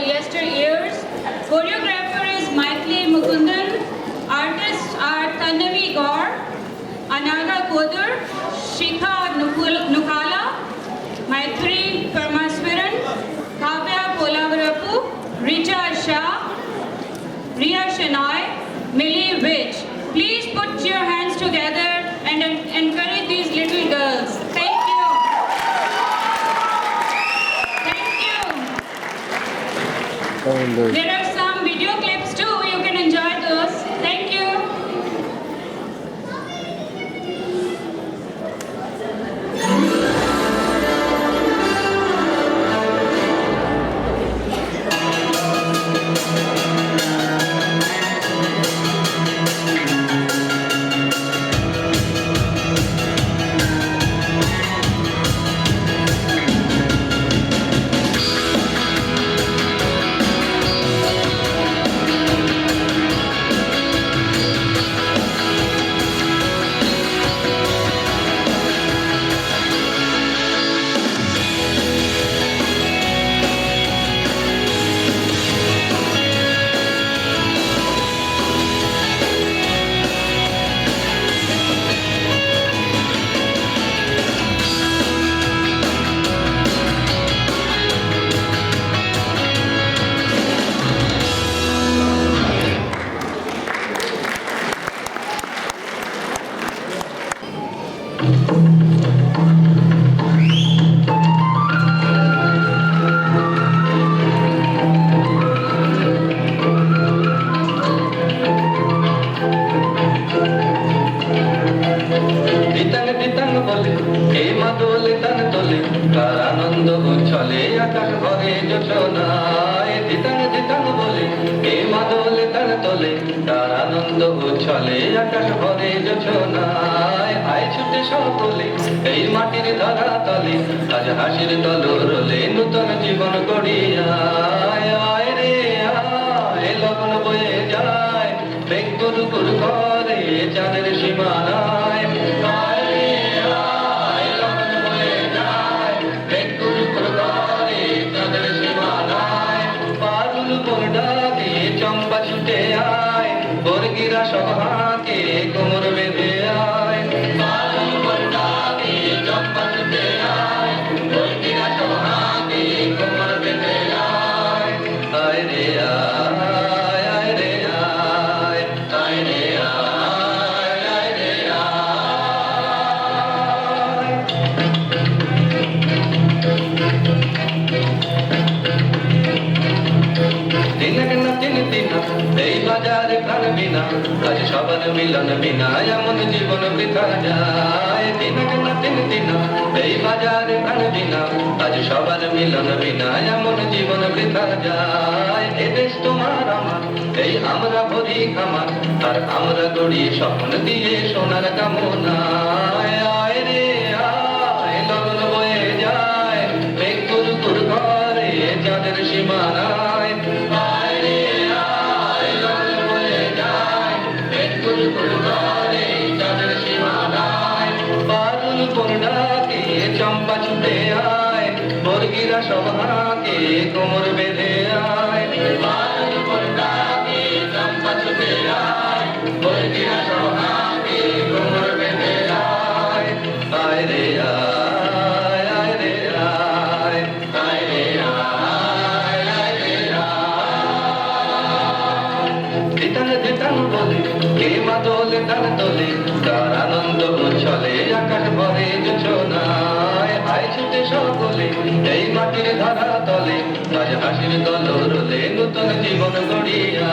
the yesteryears. Choreographer is Maithili Mukundan. Artists are Tannavi Gaur, Anaga Kodur, Shikha Nukala, Maithri Parmaswaran, Kavya Polavarapu, Richa Shah, Riya Shenoy, Millie Witch. Please put your hands together and encourage these little girls. Thank you. Thank you. There are some video clips too. You can enjoy those. Thank you. এই মাটির ধরা তলে আজ হাসির তলোরলে নূতন জীবন গড়িয়া আয় রে আয় লগন বয়ে যায় বেগ গুরু গুরু করে চাঁদের সীমানায় আয় রে আয় লগন বয়ে যায় বেগ গুরু গুরু করে চাঁদের সীমানায় পারুল বন ডাকে চম্পা ছুটে আয় বর্গিরা সব হাঁকে কোমর বেঁধে আয় এই বাজারে প্রাণ বিনা আজ সবার মিলন বিনা এমন জীবন বৃথা যায় দিনা কেনা তিন দিনা এই বাজারে প্রাণ বিনা আজ সবার মিলন বিনা এমন জীবন বৃথা যায় এ দেশ তোমার আমার এই আমরা ভরি খামার আর আমরা গড়ি স্বপ্ন দিয়ে সোনার কামনা আয় রে আয় লগন বয়ে যায় মেঘ গুরু গুরু করে চাঁদের সীমানায় আয় রে চম্পা ছুটে আয় বর্গিরা সব হাঁকে কোমর বেঁধে আয় চম্পা ছুটে আয় বর্গিরা সব হাঁকে কোমর বেঁধে আয় আয় রে আয় আয় রে আয় আয় রে আয় আয় রে ধিতান ধিতান বলে কে মা দোলে তান তোলে তার আনন্দ উচ্ছলে আকাশ ভরে যোছনায় আয় ছুটে সকলে এই মাটির ধরা তলে আজ হাসির তলোরলে নূতন জীবন গড়িয়া